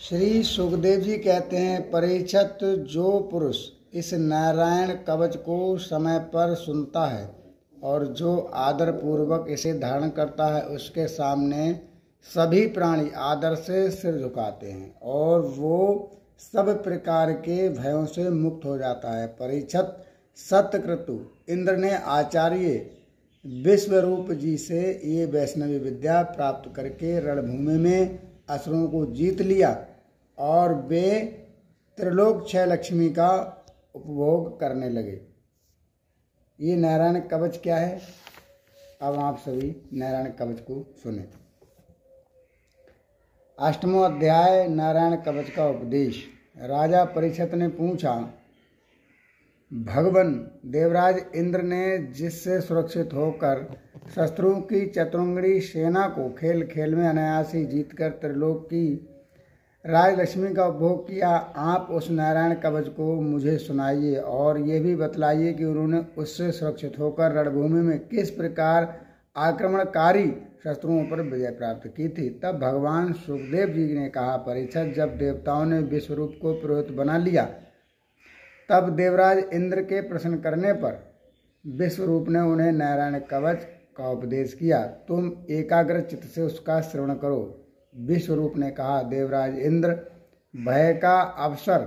श्री सुखदेव जी कहते हैं, परीक्षित, जो पुरुष इस नारायण कवच को समय पर सुनता है और जो आदर पूर्वक इसे धारण करता है, उसके सामने सभी प्राणी आदर से सिर झुकाते हैं और वो सब प्रकार के भयों से मुक्त हो जाता है। परीक्षित, सत्यक्रतु इंद्र ने आचार्य विश्वरूप जी से ये वैष्णवी विद्या प्राप्त करके रणभूमि में असुरों को जीत लिया और वे त्रिलोक क्षय लक्ष्मी का उपभोग करने लगे। ये नारायण कवच क्या है? अब आप सभी नारायण कवच को सुने। 8वां अध्याय, नारायण कवच का उपदेश। राजा परीक्षित ने पूछा, भगवान देवराज इंद्र ने जिससे सुरक्षित होकर शत्रुओं की चतुरंगी सेना को खेल खेल में अनायास ही जीतकर त्रिलोक की राजलक्ष्मी का उपभोग किया, आप उस नारायण कवच को मुझे सुनाइए और ये भी बतलाइए कि उन्होंने उससे सुरक्षित होकर रणभूमि में किस प्रकार आक्रमणकारी शत्रुओं पर विजय प्राप्त की थी। तब भगवान सुखदेव जी ने कहा, परीक्षित, जब देवताओं ने विश्वरूप को पुरोहित बना लिया, तब देवराज इंद्र के प्रश्न करने पर विश्वरूप ने उन्हें नारायण कवच का उपदेश किया। तुम एकाग्र चित्त से उसका श्रवण करो। विश्वरूप ने कहा, देवराज इंद्र, भय का अवसर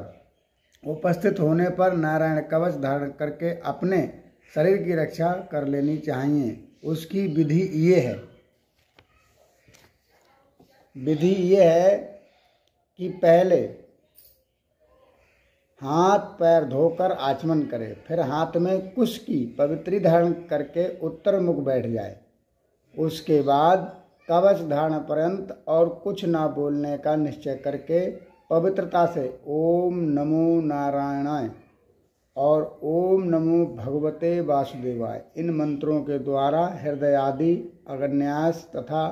उपस्थित होने पर नारायण कवच धारण करके अपने शरीर की रक्षा कर लेनी चाहिए। उसकी विधि ये है कि पहले हाथ पैर धोकर आचमन करे, फिर हाथ में कुश की पवित्री धारण करके उत्तर मुख बैठ जाए। उसके बाद कवच धारण पर्यंत और कुछ ना बोलने का निश्चय करके पवित्रता से ओम नमो नारायणाय और ओम नमो भगवते वासुदेवाय इन मंत्रों के द्वारा हृदय आदि अगन्यास तथा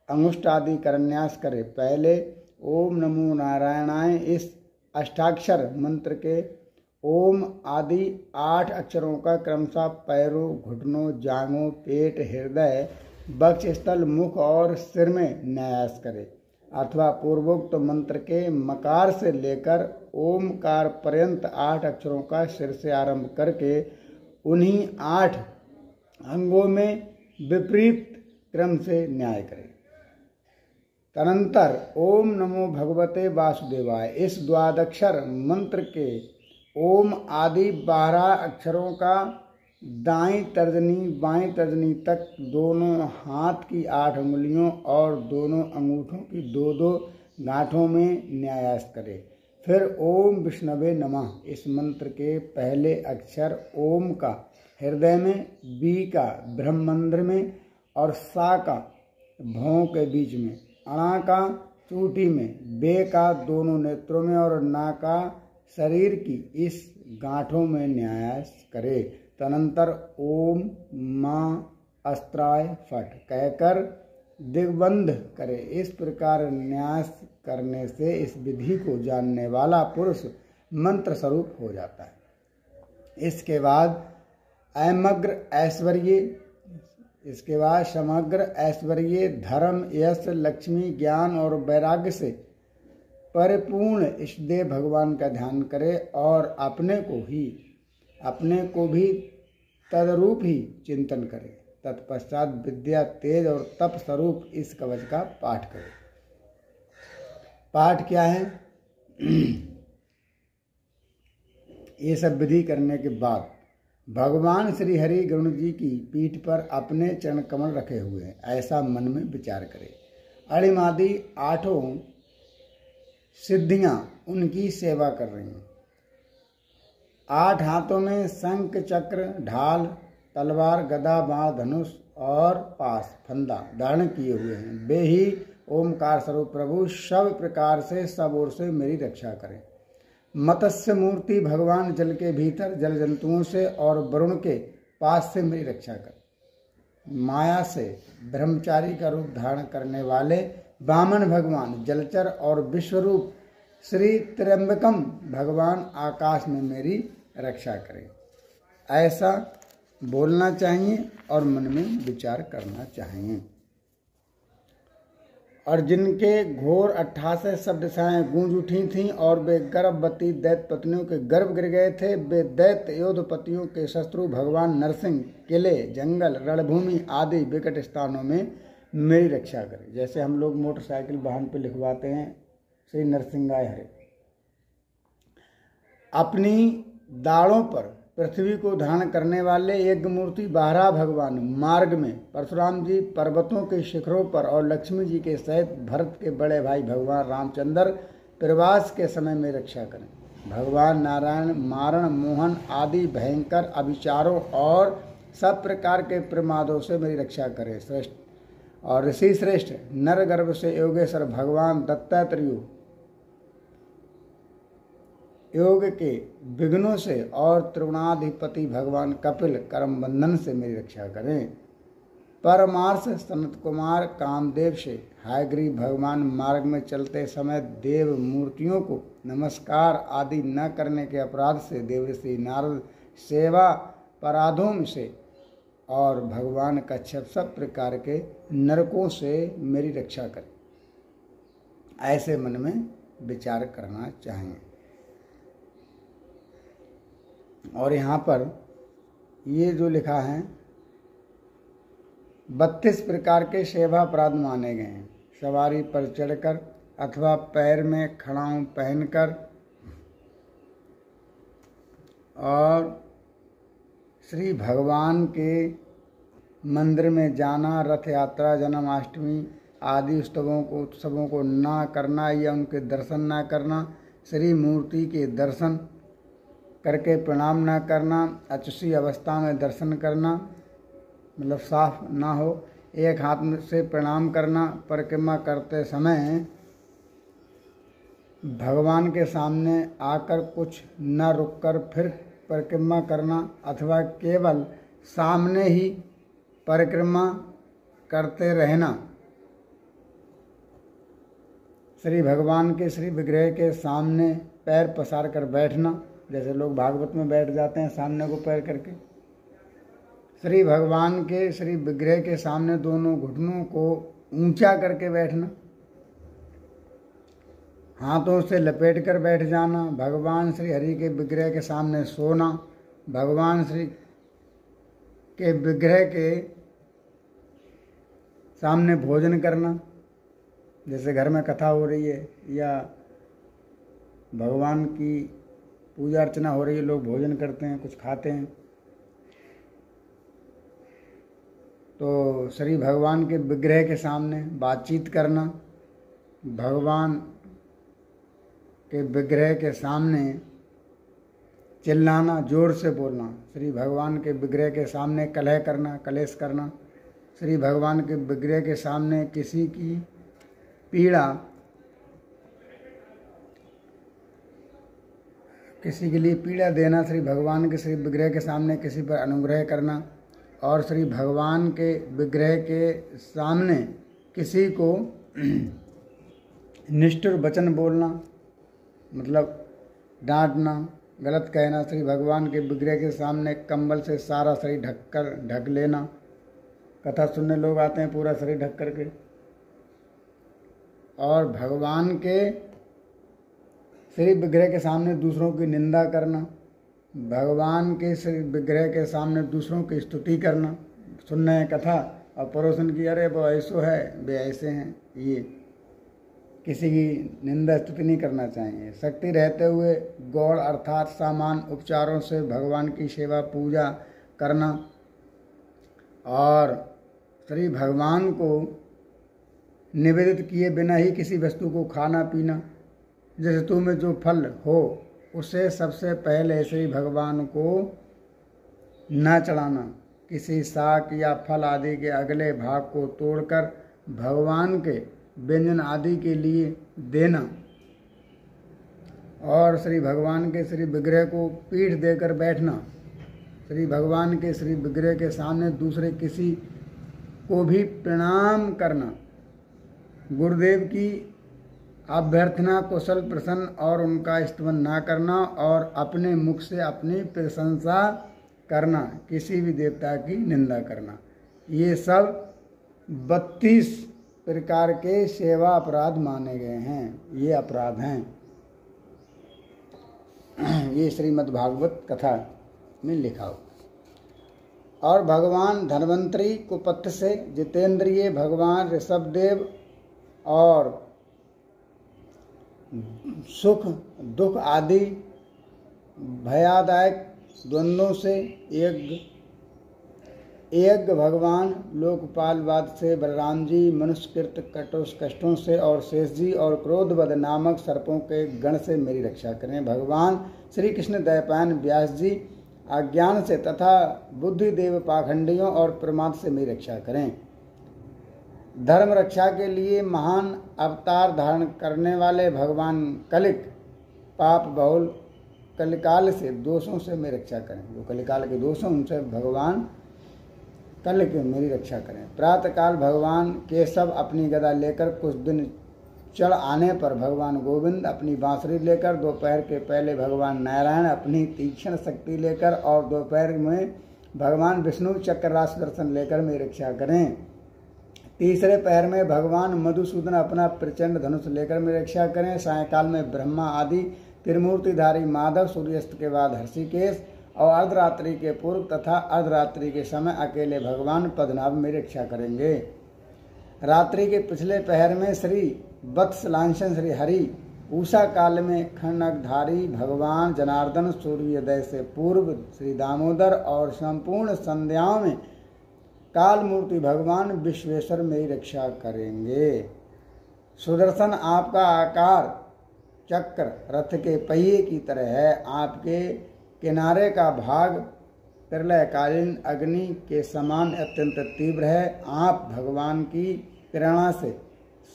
अंगुष्ठ आदि करन्यास करे। पहले ओम नमो नारायणाय इस अष्टाक्षर मंत्र के ओम आदि 8 अक्षरों का क्रमशः पैरों, घुटनों, जांघों, पेट, हृदय, वक्षस्थल, मुख और सिर में न्यास करे, अथवा पूर्वोक्त मंत्र के मकार से लेकर ओमकार पर्यंत 8 अक्षरों का सिर से आरंभ करके उन्हीं 8 अंगों में विपरीत क्रम से न्याय करे। तदनंतर ओम नमो भगवते वासुदेवाय इस द्वादक्षर मंत्र के ओम आदि 12 अक्षरों का दाईं तर्जनी बाईं तर्जनी तक दोनों हाथ की 8 उंगलियों और दोनों अंगूठों की 2-2 गांठों में न्यास करे। फिर ओम विष्णवे नमः इस मंत्र के पहले अक्षर ओम का हृदय में, बी का ब्रह्मरंध्र में और सा का भौं के बीच में, अणा का चूटी में, बे का दोनों नेत्रों में और ना का शरीर की इस गांठों में न्यास करे। तदनंतर ओम मां अस्त्राय फट कहकर दिग्बंध करे। इस प्रकार न्यास करने से इस विधि को जानने वाला पुरुष मंत्र स्वरूप हो जाता है। इसके बाद समग्र ऐश्वर्य, धर्म, यश, लक्ष्मी, ज्ञान और वैराग्य से परिपूर्ण इष्टदेव भगवान का ध्यान करे और अपने को भी तदरूप ही चिंतन करे। तत्पश्चात विद्या, तेज और तप स्वरूप इस कवच का पाठ करे। पाठ क्या है? ये सब विधि करने के बाद भगवान श्री हरि गरुण जी की पीठ पर अपने चरण कमल रखे हुए हैं, ऐसा मन में विचार करे। अणिमादि 8 सिद्धियां उनकी सेवा कर रही हैं। 8 हाथों में शंख, चक्र, ढाल, तलवार, गदा, बाण, धनुष और पास फंदा धारण किए हुए हैं। वे ही ओमकार स्वरूप प्रभु सब प्रकार से सब ओर से मेरी रक्षा करें। मत्स्य मूर्ति भगवान जल के भीतर जल जंतुओं से और वरुण के पास से मेरी रक्षा करें। माया से ब्रह्मचारी का रूप धारण करने वाले वामन भगवान जलचर और विश्वरूप श्री त्र्यंबकम भगवान आकाश में मेरी रक्षा करें। ऐसा बोलना चाहिए और मन में विचार करना चाहिए। और जिनके घोर 88 सब दिशाएं गूंज उठी थीं और वे गर्भवती दैत्य पत्नियों के गर्भ गिर गए थे, वे दैत्य योद्धपतियों के शत्रु भगवान नरसिंह किले, जंगल, रणभूमि आदि विकट स्थानों में मेरी रक्षा करें। जैसे हम लोग मोटरसाइकिल वाहन पर लिखवाते हैं, श्री नरसिंहाय हरे। अपनी दाढ़ों पर पृथ्वी को धारण करने वाले यज्ञ मूर्ति बारह भगवान मार्ग में, परशुराम जी पर्वतों के शिखरों पर और लक्ष्मी जी के सहित भरत के बड़े भाई भगवान रामचंद्र प्रवास के समय में रक्षा करें। भगवान नारायण मारण मोहन आदि भयंकर अभिचारों और सब प्रकार के प्रमादों से मेरी रक्षा करें। श्रेष्ठ और ऋषि श्रेष्ठ नर गर्भ से योगेश्वर भगवान दत्तात्रेय योग के विघ्नों से और त्रिगुणाधिपति भगवान कपिल कर्म बंधन से मेरी रक्षा करें। परमार्श सनत कुमार कामदेव से हायग्रीव भगवान मार्ग में चलते समय देव मूर्तियों को नमस्कार आदि न करने के अपराध से देवऋषि नारद सेवा अपराधों से और भगवान कच्छप सब प्रकार के नरकों से मेरी रक्षा करें। ऐसे मन में विचार करना चाहिए। और यहाँ पर ये जो लिखा है 32 प्रकार के सेवा अपराध माने गए हैं। सवारी पर चढ़कर अथवा पैर में खड़ाऊं पहनकर और श्री भगवान के मंदिर में जाना, रथ यात्रा, जन्माष्टमी आदि उत्सवों को ना करना या उनके दर्शन ना करना, श्री मूर्ति के दर्शन करके प्रणाम ना करना, अचूसी अवस्था में दर्शन करना मतलब साफ ना हो, एक हाथ से प्रणाम करना, परिक्रमा करते समय भगवान के सामने आकर कुछ न रुककर फिर परिक्रमा करना अथवा केवल सामने ही परिक्रमा करते रहना, श्री भगवान के श्री विग्रह के सामने पैर पसार कर बैठना, जैसे लोग भागवत में बैठ जाते हैं सामने को पैर करके, श्री भगवान के श्री विग्रह के सामने दोनों घुटनों को ऊंचा करके बैठना, हाथों से लपेट कर बैठ जाना, भगवान श्री हरि के विग्रह के सामने सोना, भगवान श्री के विग्रह के सामने भोजन करना, जैसे घर में कथा हो रही है या भगवान की पूजा अर्चना हो रही है, लोग भोजन करते हैं, कुछ खाते हैं, तो श्री भगवान के विग्रह के सामने बातचीत करना, भगवान के विग्रह के सामने चिल्लाना, जोर से बोलना, श्री भगवान के विग्रह के सामने कलह करना, कलेश करना, श्री भगवान के विग्रह के सामने किसी की पीड़ा, किसी के लिए पीड़ा देना, श्री भगवान के श्री विग्रह के सामने किसी पर अनुग्रह करना और श्री भगवान के विग्रह के सामने किसी को निष्ठुर वचन बोलना मतलब डांटना, गलत कहना, श्री भगवान के विग्रह के सामने कंबल से सारा शरीर ढक लेना, कथा सुनने लोग आते हैं पूरा शरीर ढक करके, और भगवान के श्री विग्रह के सामने दूसरों की निंदा करना, भगवान के श्री विग्रह के सामने दूसरों की स्तुति करना, सुनने हैं कथा और पड़ोसन की अरे वो ऐसो है वे ऐसे हैं, ये किसी की निंदा स्तुति नहीं करना चाहिए। शक्ति रहते हुए गौड़ अर्थात सामान उपचारों से भगवान की सेवा पूजा करना और श्री भगवान को निवेदित किए बिना ही किसी वस्तु को खाना पीना, जैसे तुम्हें जो फल हो उसे सबसे पहले श्री भगवान को न चढ़ाना, किसी शाक या फल आदि के अगले भाग को तोड़कर भगवान के व्यंजन आदि के लिए देना और श्री भगवान के श्री विग्रह को पीठ देकर बैठना, श्री भगवान के श्री विग्रह के सामने दूसरे किसी को भी प्रणाम करना, गुरुदेव की अभ्यर्थना कुशल प्रसन्न और उनका स्तवन ना करना और अपने मुख से अपनी प्रशंसा करना, किसी भी देवता की निंदा करना, ये सब 32 प्रकार के सेवा अपराध माने गए हैं। ये अपराध हैं। ये श्रीमद् भागवत कथा में लिखा हो। और भगवान धन्वंतरी कुपथ से जितेंद्रिय भगवान ऋषभदेव और सुख दुख आदि भयादायक द्वंद्वों से यज्ञ भगवान लोकपालवाद से बलराम जी मनुष्यकृत कष्टों से और शेष जी और क्रोधवद नामक सर्पों के गण से मेरी रक्षा करें। भगवान श्री कृष्ण दयापायन व्यास जी अज्ञान से तथा बुद्धिदेव पाखंडियों और प्रमाद से मेरी रक्षा करें। धर्म रक्षा के लिए महान अवतार धारण करने वाले भगवान कलिक पाप बहुल कलिकाल से दोषों से मेरी रक्षा करें। जो कलिकाल के दोष हैं उनसे भगवान कलिक मेरी रक्षा करें। प्रातःकाल भगवान केशव अपनी गदा लेकर कुछ दिन चढ़ आने पर भगवान गोविंद अपनी बांसुरी लेकर, दोपहर के पहले भगवान नारायण अपनी तीक्ष्ण शक्ति लेकर और दोपहर में भगवान विष्णु चक्र राशि दर्शन लेकर मेरी रक्षा करें। तीसरे पहर में भगवान मधुसूदन अपना प्रचंड धनुष लेकर मेरी रक्षा करें। सायंकाल में ब्रह्मा आदि त्रिमूर्तिधारी माधव, सूर्यास्त के बाद हर्षिकेश और अर्धरात्रि के पूर्व तथा अर्धरात्रि के समय अकेले भगवान पद्मनाभ मेरी रक्षा करेंगे। रात्रि के पिछले पहर में श्री वत्सलांशन श्री हरि, उषा काल में खड्गधारी भगवान जनार्दन, सूर्योदय से पूर्व श्री दामोदर और संपूर्ण संध्याओं में काल मूर्ति भगवान विश्वेश्वर मेरी रक्षा करेंगे। सुदर्शन आपका आकार चक्र रथ के पहिए की तरह है। आपके किनारे का भाग प्रलयकालीन अग्नि के समान अत्यंत तीव्र है। आप भगवान की प्रेरणा से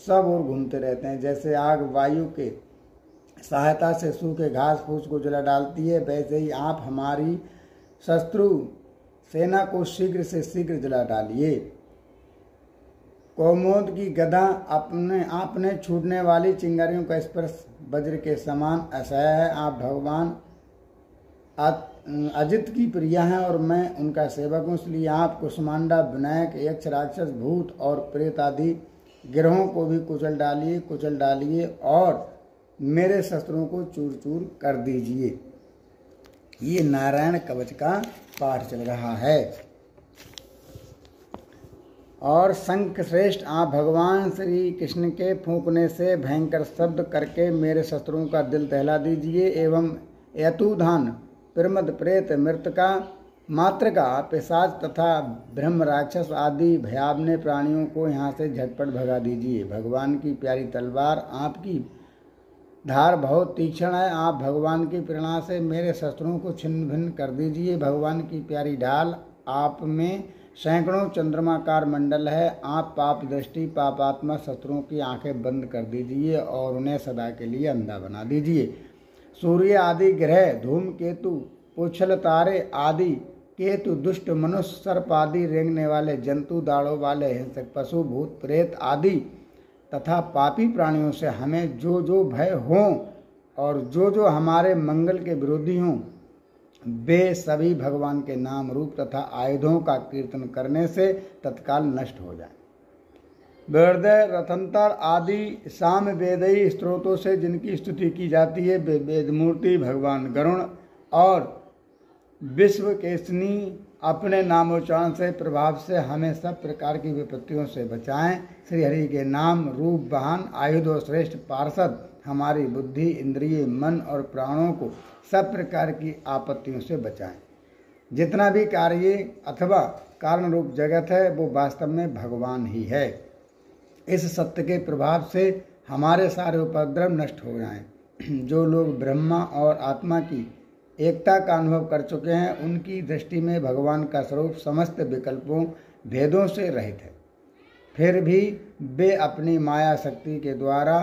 सब ओर घूमते रहते हैं। जैसे आग वायु के सहायता से सूखे घास फूस को जला डालती है, वैसे ही आप हमारी शत्रु सेना को शीघ्र से शीघ्र जला डालिए। कौमोद की गदा आपने छूटने वाली चिंगारियों का स्पर्श वज्र के समान असह्य है। आप भगवान अजित की प्रिया हैं और मैं उनका सेवक हूँ, इसलिए आप कुष्मांडा, विनायक, यक्ष, राक्षस, भूत और प्रेत आदि गिरोहों को भी कुचल डालिए और मेरे शस्त्रों को चूर चूर कर दीजिए। ये नारायण कवच का पाठ चल रहा है। और शंख श्रेष्ठ, आप भगवान श्री कृष्ण के फूंकने से भयंकर शब्द करके मेरे शस्त्रों का दिल दहला दीजिए एवं यतुधान, प्रमद, प्रेत, मृतका, मातृका, पिशाच तथा ब्रह्म राक्षस आदि भयावने प्राणियों को यहाँ से झटपट भगा दीजिए। भगवान की प्यारी तलवार आपकी धार बहुत तीक्ष्ण है। आप भगवान की प्रेरणा से मेरे शस्त्रों को छिन्न भिन्न कर दीजिए। भगवान की प्यारी ढाल आप में सैकड़ों चंद्रमाकार मंडल है। आप पाप दृष्टि पापात्मा शत्रुओं की आंखें बंद कर दीजिए और उन्हें सदा के लिए अंधा बना दीजिए। सूर्य आदि ग्रह, धूमकेतु, पुच्छल तारे आदि केतु, दुष्ट मनुष्य, सर्प आदि रेंगने वाले जंतु, दाड़ों वाले हिंसक पशु, भूत प्रेत आदि तथा पापी प्राणियों से हमें जो जो भय हों और जो हमारे मंगल के विरोधी हों, वे सभी भगवान के नाम रूप तथा आयुधों का कीर्तन करने से तत्काल नष्ट हो जाए। हृदय, रथंतर आदि साम वेदई स्त्रोतों से जिनकी स्तुति की जाती है, वे वेदमूर्ति भगवान गरुण और विश्व केसनी अपने नामोच्चारण से प्रभाव से हमें सब प्रकार की विपत्तियों से बचाएं। श्री हरि के नाम रूप वाहन आयुध और श्रेष्ठ पार्षद हमारी बुद्धि, इंद्रिय, मन और प्राणों को सब प्रकार की आपत्तियों से बचाएं। जितना भी कार्य अथवा कारण रूप जगत है वो वास्तव में भगवान ही है। इस सत्य के प्रभाव से हमारे सारे उपद्रव नष्ट हो जाएं। जो लोग ब्रह्मा और आत्मा की एकता का अनुभव कर चुके हैं, उनकी दृष्टि में भगवान का स्वरूप समस्त विकल्पों भेदों से रहित है। फिर भी वे अपनी माया शक्ति के द्वारा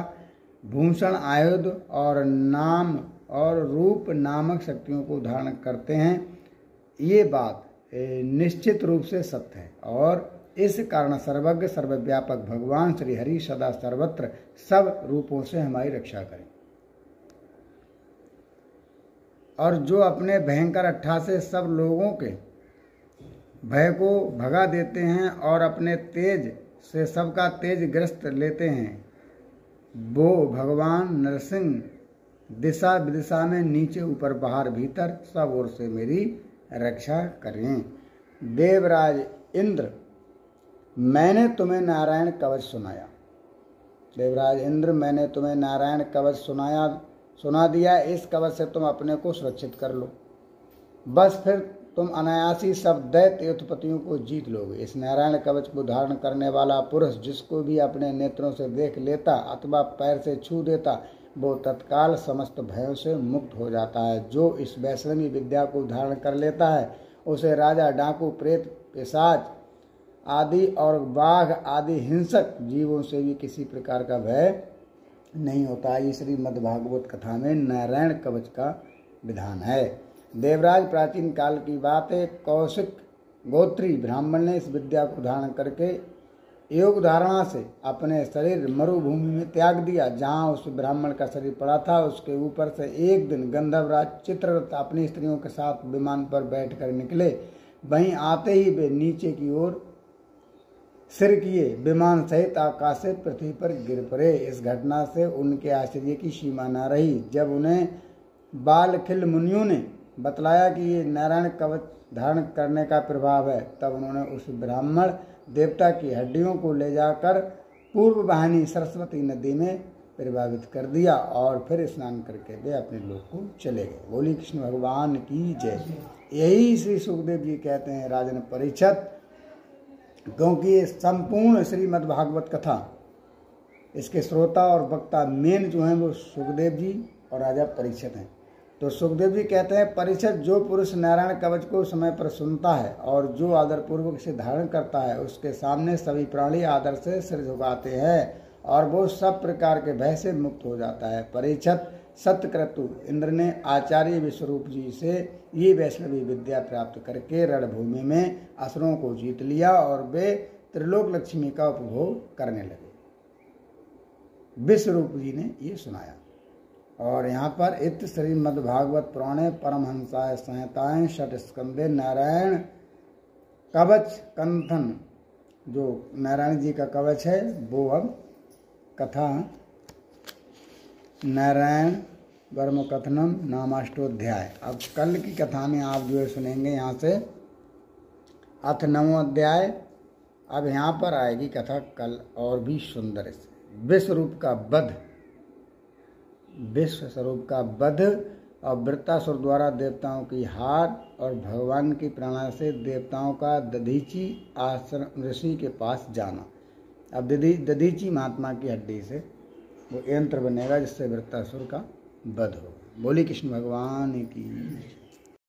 भूषण, आयुध और नाम और रूप नामक शक्तियों को धारण करते हैं। ये बात निश्चित रूप से सत्य है और इस कारण सर्वज्ञ सर्वव्यापक भगवान श्री हरि सदा सर्वत्र सब रूपों से हमारी रक्षा करें। और जो अपने भयंकर अट्ठा से सब लोगों के भय को भगा देते हैं और अपने तेज से सबका तेज ग्रस्त लेते हैं, वो भगवान नरसिंह दिशा विदिशा में नीचे ऊपर बाहर भीतर सब ओर से मेरी रक्षा करें। देवराज इंद्र, मैंने तुम्हें नारायण कवच सुनाया। देवराज इंद्र, मैंने तुम्हें नारायण कवच सुना दिया। इस कवच से तुम अपने को सुरक्षित कर लो, बस फिर तुम अनायासी सब दैत्य उत्पत्तियों को जीत लोगे। इस नारायण कवच को धारण करने वाला पुरुष जिसको भी अपने नेत्रों से देख लेता अथवा पैर से छू देता, वो तत्काल समस्त भयों से मुक्त हो जाता है। जो इस वैष्णवी विद्या को धारण कर लेता है उसे राजा, डाकू, प्रेत, पिशाच आदि और बाघ आदि हिंसक जीवों से भी किसी प्रकार का भय नहीं होता। ये श्रीमद् भागवत कथा में नारायण कवच का विधान है। देवराज, प्राचीन काल की बात है, कौशिक गोत्री ब्राह्मण ने इस विद्या को धारण करके योग धारणा से अपने शरीर मरुभूमि में त्याग दिया। जहाँ उस ब्राह्मण का शरीर पड़ा था उसके ऊपर से एक दिन गंधर्वराज चित्ररथ अपनी स्त्रियों के साथ विमान पर बैठकर निकले। वहीं आते ही वे नीचे की ओर सिर किए विमान सहित आकाश से पृथ्वी पर गिर पड़े। इस घटना से उनके आश्चर्य की सीमा न रही। जब उन्हें बालखिल मुनियों ने बतलाया कि ये नारायण कवच धारण करने का प्रभाव है, तब उन्होंने उस ब्राह्मण देवता की हड्डियों को ले जाकर पूर्व वाहिनी सरस्वती नदी में प्रभावित कर दिया और फिर स्नान करके वे अपने लोक को चले गए। बोली कृष्ण भगवान की जय। यही श्री सुखदेव जी कहते हैं राजन परीक्षित, क्योंकि ये संपूर्ण श्रीमद् भागवत कथा, इसके श्रोता और वक्ता मेन जो हैं वो सुखदेव जी और राजा परीक्षित हैं। तो सुखदेव जी कहते हैं, परीक्षित, जो पुरुष नारायण कवच को समय पर सुनता है और जो आदर पूर्वक इसे धारण करता है, उसके सामने सभी प्राणी आदर से सिर झुकाते हैं और वो सब प्रकार के भय से मुक्त हो जाता है। परीक्षित, सत्यक्रतु इंद्र ने आचार्य विश्वरूप जी से ये वैष्णवी विद्या प्राप्त करके रणभूमि में असुरों को जीत लिया और वे त्रिलोक लक्ष्मी का उपभोग करने लगे। विश्वरूप जी ने ये सुनाया। और यहाँ पर इत श्रीमद्भागवत पुराणे परमहंसाय संहिताएं षट स्कंदे नारायण कवच कंथन, जो नारायण जी का कवच है वो अब कथा नारायण वर्म कथनम नामाष्टोध्याय। अब कल की कथा में आप जो है सुनेंगे यहाँ से अथ 9वां अध्याय। अब यहाँ पर आएगी कथा कल और भी सुंदर से। विश्वरूप का वध, विश्व स्वरूप का वध और वृत्तासुर द्वारा देवताओं की हार और भगवान की प्रेरणा से देवताओं का दधीची आश्रम ऋषि के पास जाना। अब दधीची महात्मा की हड्डी से वो यंत्र बनेगा जिससे वृत्तासुर का वध हो। बोली कृष्ण भगवान की।